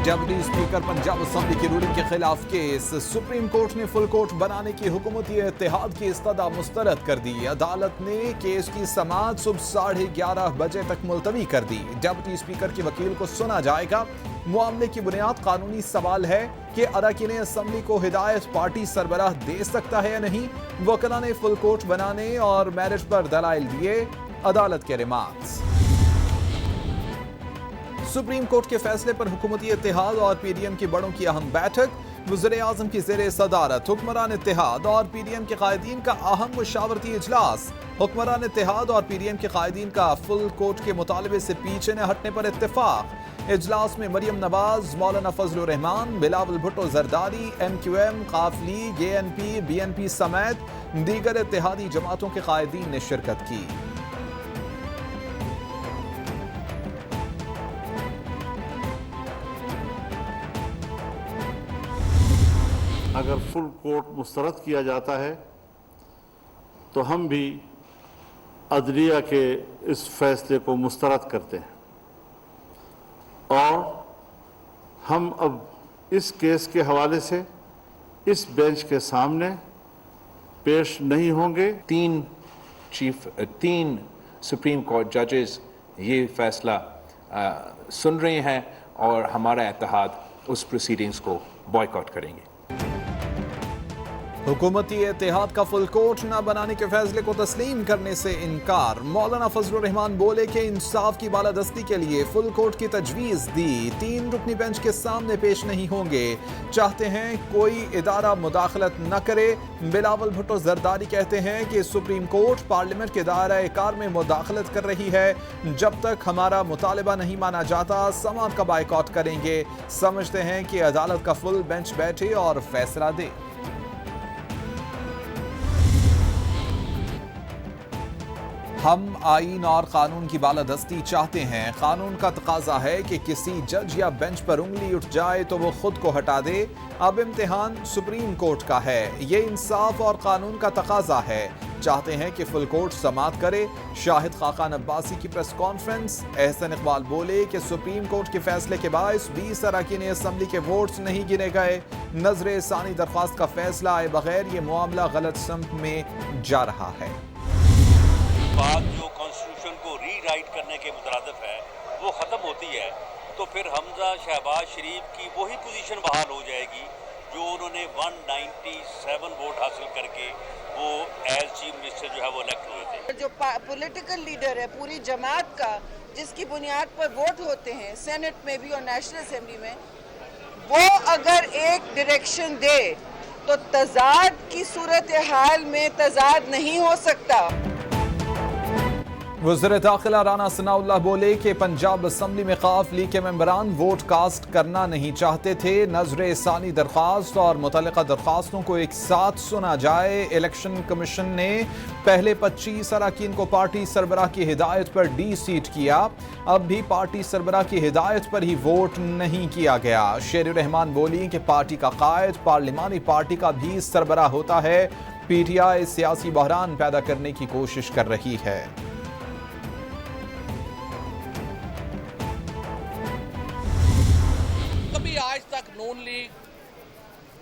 Deputy speaker Punjab assembly की ruling के खिलाफ केस। सुप्रीम कोर्ट ने फुल कोर्ट बनाने की हुकूमती इत्तेहाद की इस्तदा मुस्तरद कर दी। अदालत ने केस की समाअत सुबह 11:30 बजे तक मुलतवी कर दी। डेप्यूटी स्पीकर के वकील को सुना जाएगा। मामले की बुनियाद कानूनी सवाल है कि अरकान असेंबली को हिदायत पार्टी सरबराह दे सकता है या नहीं। वकला ने फुल कोर्ट बनाने और मैरिज पर दलाइल दिए। अदालत के रिमार्क्स। सुप्रीम कोर्ट के फैसले पर हुकूमती इत्तेहाद और पीडीएम के बड़ों की अहम बैठक। वज़ीर-ए-आज़म की ज़ेरे सदारत हुक्मरान इत्तेहाद और पीडीएम के कायदीन का अहम मुशावरती इजलास। हुक्मरान इत्तेहाद और पीडीएम के कायदीन का फुल कोर्ट के मुतालबे से पीछे न हटने पर इत्तेफाक। इजलास में मरियम नवाज, मौलाना फजलुर रहमान, बिलावल भुट्टो जरदारी, MQM, काफ लीग, ANP, BNP समेत दीगर इत्तेहादी जमातों के कायदीन ने शिरकत की। अगर फुल कोर्ट मुस्तरद किया जाता है तो हम भी अदलिया के इस फैसले को मुस्तरद करते हैं और हम अब इस केस के हवाले से इस बेंच के सामने पेश नहीं होंगे। तीन सुप्रीम कोर्ट जजेस ये फैसला सुन रहे हैं और हमारा इत्तेहाद उस प्रोसीडिंग्स को बॉयकॉट करेंगे। हुकूमती इत्तेहाद का फुल कोर्ट न बनाने के फैसले को तस्लीम करने से इनकार। मौलाना फजलुर रहमान बोले कि इंसाफ की बालादस्ती के लिए फुल कोर्ट की तजवीज़ दी। 3 रुकनी बेंच के सामने पेश नहीं होंगे। चाहते हैं कोई इदारा मुदाखलत न करे। बिलावल भुट्टो जरदारी कहते हैं कि सुप्रीम कोर्ट पार्लियामेंट के दायरा कार में मुदाखलत कर रही है। जब तक हमारा मुतालबा नहीं माना जाता समाअत का बायकॉट करेंगे। समझते हैं कि अदालत का फुल बेंच बैठे और फैसला दे। हम आईन और कानून की बालादस्ती चाहते हैं। कानून का तकाजा है कि किसी जज या बेंच पर उंगली उठ जाए तो वो खुद को हटा दे। अब इम्तिहान सुप्रीम कोर्ट का है। ये इंसाफ और कानून का तकाजा है। चाहते हैं कि फुल कोर्ट समाअत करे। शाहिद खाकान अब्बासी की प्रेस कॉन्फ्रेंस। एहसन इकबाल बोले कि सुप्रीम कोर्ट के फैसले के बायस 20 अरकान असेंबली के वोट्स नहीं गिने गए। नजर सानी दरख्वास्त का फैसला आए बगैर ये मामला गलत समत में जा रहा है। बात जो कॉन्स्टिट्यूशन को रीराइट करने के मुतरादिफ है वो ख़त्म होती है तो फिर हमजा शहबाज शरीफ की वही पोजीशन बहाल हो जाएगी जो उन्होंने 197 वोट हासिल करके वो एज चीफ मिनिस्टर जो है वो इलेक्ट हुए थे। जो पॉलिटिकल लीडर है पूरी जमात का जिसकी बुनियाद पर वोट होते हैं सेनेट में भी और नेशनल असेंबली में, वो अगर एक डायरेक्शन दे तो तजाद की सूरत हाल में तजाद नहीं हो सकता। वज़ीर दाखिला राना सनाउल्लाह बोले कि पंजाब असेंबली में काफ लीग के मेंबरान वोट कास्ट करना नहीं चाहते थे। नजर सानी दरख्वास्त और मुतल्लिका दरख्वास्तों को एक साथ सुना जाए। इलेक्शन कमीशन ने पहले 25 अरकान को पार्टी सरबराह की हिदायत पर डी-सीट किया। अब भी पार्टी सरबराह की हिदायत पर ही वोट नहीं किया गया। शेर रहमान बोली कि पार्टी का कायद पार्लिमानी पार्टी का भी सरबराह होता है। PTI सियासी बहरान पैदा करने की कोशिश कर रही है। आज तक नून लीग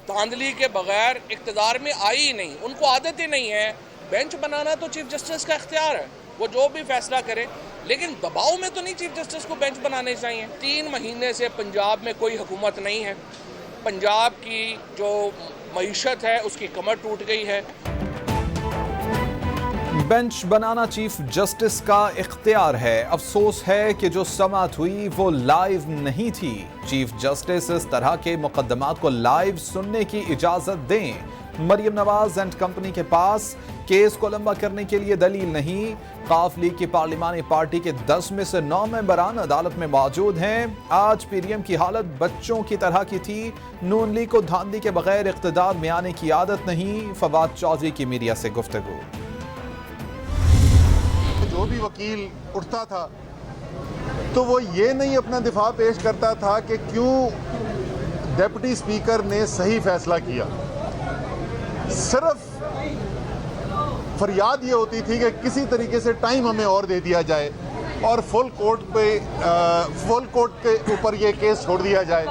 धांधली के बगैर इख्तियार में आई ही नहीं। उनको आदत ही नहीं है। बेंच बनाना तो चीफ जस्टिस का इख्तियार है, वो जो भी फैसला करे, लेकिन दबाव में तो नहीं चीफ जस्टिस को बेंच बनाने चाहिए। 3 महीने से पंजाब में कोई हुकूमत नहीं है। पंजाब की जो मईशत है उसकी कमर टूट गई है। बेंच बनाना चीफ जस्टिस का इख्तियार है। अफसोस है कि जो समाअत हुई वो लाइव नहीं थी। चीफ जस्टिस इस तरह के मुकदमात को लाइव सुनने की इजाजत दें। मरियम नवाज एंड कंपनी के पास केस को लंबा करने के लिए दलील नहीं। काफ लीग की पार्लिमानी पार्टी के 10 में से 9 मेंबरान अदालत में मौजूद हैं। आज पीडीएम की हालत बच्चों की तरह की थी। नून लीग को धांधली के बगैर इख्तियार में आने की आदत नहीं। फवाद चौधरी की मीडिया से गुफ्तगू। जो भी वकील उठता था तो वो ये नहीं अपना दिफा पेश करता था कि क्यों डिप्टी स्पीकर ने सही फैसला किया। सिर्फ फरियाद ये होती थी कि किसी तरीके से टाइम हमें और दे दिया जाए और फुल कोर्ट के ऊपर ये केस छोड़ दिया जाए।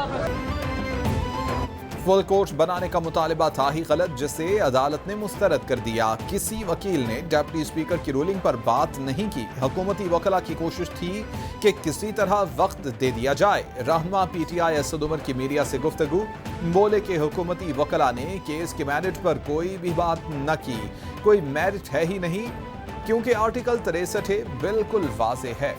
फुल कोर्ट बनाने का मुतालिबा था ही गलत, जिसे अदालत ने मुस्तरद कर दिया। किसी वकील ने डिप्टी स्पीकर की रूलिंग पर बात नहीं की। हुकूमती वकला की कोशिश थी कि किसी तरह वक्त दे दिया जाए। रहनुमा PTI असद उमर की मीडिया से गुफ्तगू, बोले कि हुकूमती वकला ने केस के मेरिट पर कोई भी बात न की। कोई मेरिट है ही नहीं, क्योंकि आर्टिकल 63 बिल्कुल वाज़ेह है।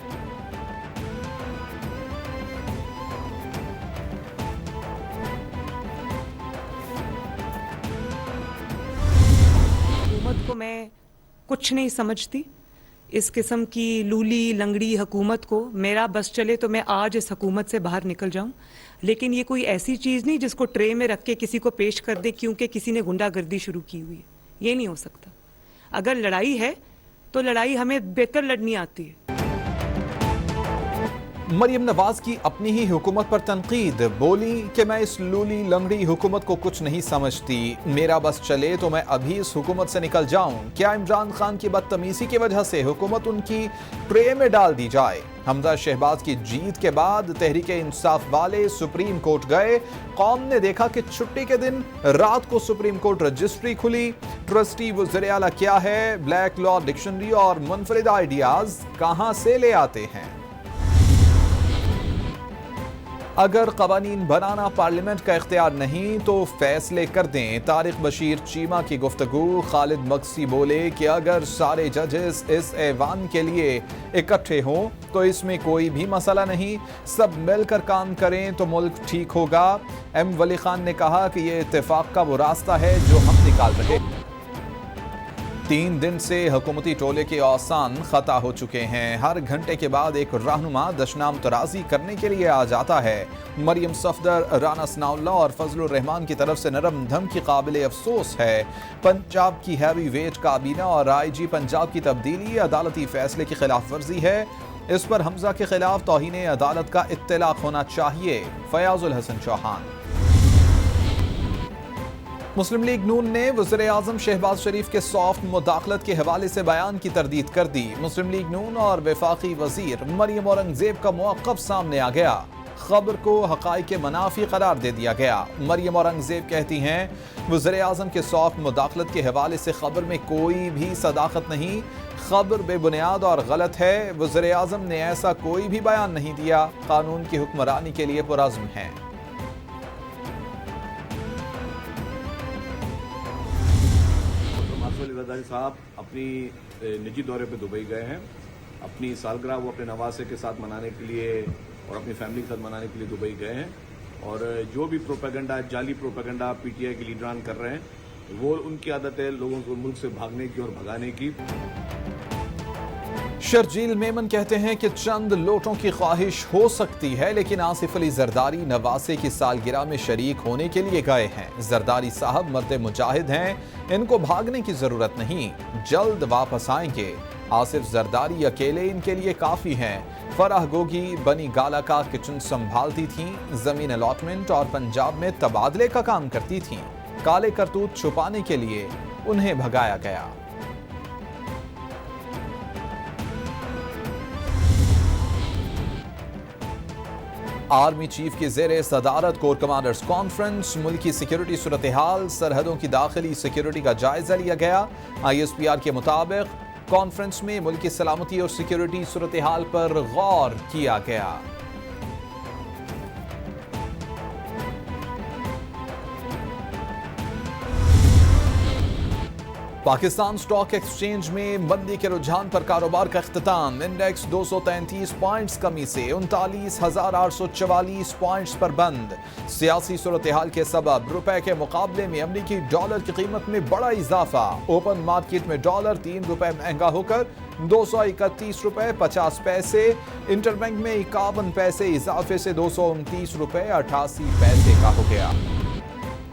को मैं कुछ नहीं समझती। इस किस्म की लूली लंगड़ी हुकूमत को मेरा बस चले तो मैं आज इस हुकूमत से बाहर निकल जाऊं, लेकिन ये कोई ऐसी चीज़ नहीं जिसको ट्रे में रख के किसी को पेश कर दे क्योंकि किसी ने गुंडागर्दी शुरू की हुई है। ये नहीं हो सकता। अगर लड़ाई है तो लड़ाई हमें बेहतर लड़नी आती है। मरियम नवाज की अपनी ही हुकूमत पर तनकीद, बोली कि मैं इस लूली लंगड़ी हुकूमत को कुछ नहीं समझती। मेरा बस चले तो मैं अभी इस हुकूमत से निकल जाऊं। क्या इमरान खान की बदतमीजी की वजह से हुकूमत उनकी ट्रे में डाल दी जाए? हमजा शहबाज की जीत के बाद तहरीक इंसाफ वाले सुप्रीम कोर्ट गए। कौम ने देखा कि छुट्टी के दिन रात को सुप्रीम कोर्ट रजिस्ट्री खुली। ट्रस्टी वज़ीर आला क्या है, ब्लैक लॉ डिक्शनरी और मुनफरिद आइडियाज कहां से ले आते हैं? अगर कवानीन बनाना पार्लियामेंट का इख्तियार नहीं तो फैसले कर दें। तारिक बशीर चीमा की गुफ्तगू। खालिद मक्सी बोले कि अगर सारे जजेस इस ऐवान के लिए इकट्ठे हों तो इसमें कोई भी मसला नहीं, सब मिलकर काम करें तो मुल्क ठीक होगा। M वली खान ने कहा कि ये इत्तेफाक का वो रास्ता है जो हम निकाल रहे। 3 दिन से हुकूमती टोले के औसान खता हो चुके हैं। हर घंटे के बाद एक रहनुमा दशनाम तराजी करने के लिए आ जाता है। मरियम सफदर, राना सनाउल्लाह और फजलुर रहमान की तरफ से नरम धमकी काबिल अफसोस है। पंजाब की हैवी वेट काबीना और IG पंजाब की तब्दीली अदालती फैसले की खिलाफ वर्जी है। इस पर हमजा के खिलाफ तौहीन अदालत का इत्तलाक होना चाहिए। फयाजुल हसन चौहान। मुस्लिम लीग नून ने वज़ीर आज़म शहबाज शरीफ के सॉफ्ट मुदाखलत के हवाले से बयान की तरदीद कर दी। मुस्लिम लीग नून और वफाकी वज़ीर मरियम औरंगज़ेब का मौक़िफ़ सामने आ गया। खबर को हक़ाइक़ के मनाफ़ी करार दे दिया गया। मरियम औरंगज़ेब कहती हैं वज़ीर आज़म के सॉफ्ट मुदाखलत के हवाले से खबर में कोई भी सदाकत नहीं, खबर बेबुनियाद और गलत है। वज़ीर आज़म ने ऐसा कोई भी बयान नहीं दिया। कानून की हुक्मरानी के लिए पुरज़्म हैं। ज़रदारी साहब अपनी निजी दौरे पे दुबई गए हैं। अपनी सालगिरह वो अपने नवासे के साथ मनाने के लिए और अपनी फैमिली के साथ मनाने के लिए दुबई गए हैं। और जो भी प्रोपेगेंडा, जाली प्रोपेगेंडा PTI के लीडरान कर रहे हैं, वो उनकी आदत है लोगों को मुल्क से भागने की और भगाने की। शर्जील मेमन कहते हैं कि चंद लोटों की ख्वाहिश हो सकती है, लेकिन आसिफ अली जरदारी नवासे की सालगिरह में शरीक होने के लिए गए हैं। जरदारी साहब मर्द मुजाहिद हैं, इनको भागने की जरूरत नहीं, जल्द वापस आएंगे। आसिफ जरदारी अकेले इनके लिए काफी हैं। फराह गोगी बनी गाला का किचन संभालती थीं, जमीन अलॉटमेंट और पंजाब में तबादले का काम करती थीं। काले करतूत छुपाने के लिए उन्हें भगाया गया। आर्मी चीफ की ज़ेरे सदारत कोर कमांडर्स कॉन्फ्रेंस, मुल्की सिक्योरिटी सूरत हाल, सरहदों की दाखिली सिक्योरिटी का जायजा लिया गया। ISPR के मुताबिक कॉन्फ्रेंस में मुल्की सलामती और सिक्योरिटी सूरत हाल पर गौर किया गया। पाकिस्तान स्टॉक एक्सचेंज में मंदी के रुझान पर कारोबार का इख्तिताम। इंडेक्स 233 पॉइंट्स कमी से 39,844 पॉइंट्स पर बंद। सियासी सूरत हाल के सबब रुपए के मुकाबले में अमरीकी डॉलर की कीमत में बड़ा इजाफा। ओपन मार्केट में डॉलर 3 रुपए महंगा होकर 231 रुपए 50 पैसे, इंटरबैंक में 51 पैसे इजाफे से 229 रुपए 88 पैसे का हो गया।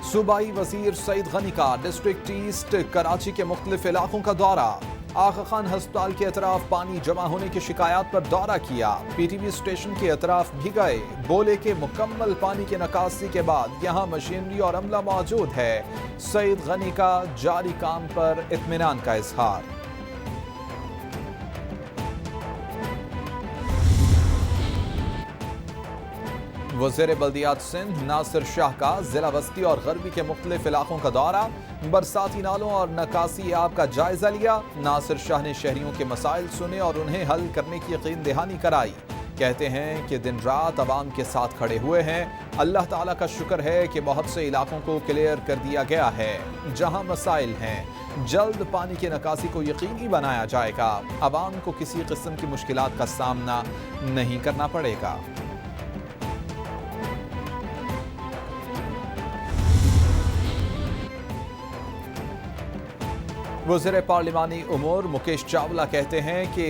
सूबाई वजीर सईद गनी का डिस्ट्रिक्ट ईस्ट कराची के मुख्तलिफ इलाकों का दौरा। आगा खान हस्पताल के अतराफ पानी जमा होने की शिकायत पर दौरा किया। PTV स्टेशन के अतराफ भी गए। बोले कि मुकम्मल पानी की निकासी के बाद यहाँ मशीनरी और अमला मौजूद है। सईद गनी का जारी काम पर इत्मीनान का इजहार। वज़ीर बल्दियात सिंध नासिर शाह का जिला बस्ती और गरबी के मुख्तलिफ इलाकों का दौरा, बरसाती नालों और नकासी आब का जायजा लिया। नासिर शाह ने शहरियों के मसाइल सुने और उन्हें हल करने की यकीन दहानी कराई। कहते हैं कि दिन रात अवाम के साथ खड़े हुए हैं। अल्लाह ताला का शुक्र है कि बहुत से इलाकों को क्लियर कर दिया गया है जहां मसाइल हैं। जल्द पानी की निकासी को यकीनी बनाया जाएगा। अवाम को किसी किस्म की मुश्किलात का सामना नहीं करना पड़ेगा। वज़ीर पार्लिमानी उमूर मुकेश चावला कहते हैं कि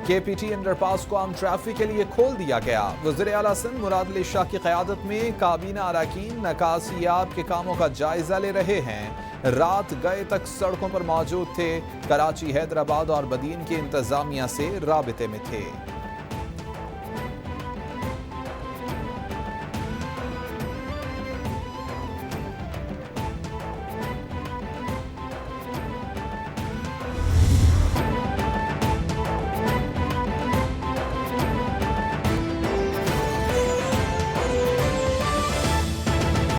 KPT अंडरपास को आम ट्रैफिक के लिए खोल दिया गया। वज़ीर आला सिंध मुराद अली शाह की क़यादत में काबीना अरकान नकासियात के कामों का जायजा ले रहे हैं। रात गए तक सड़कों पर मौजूद थे। कराची, हैदराबाद और बदीन की इंतजामिया से राबिते में थे।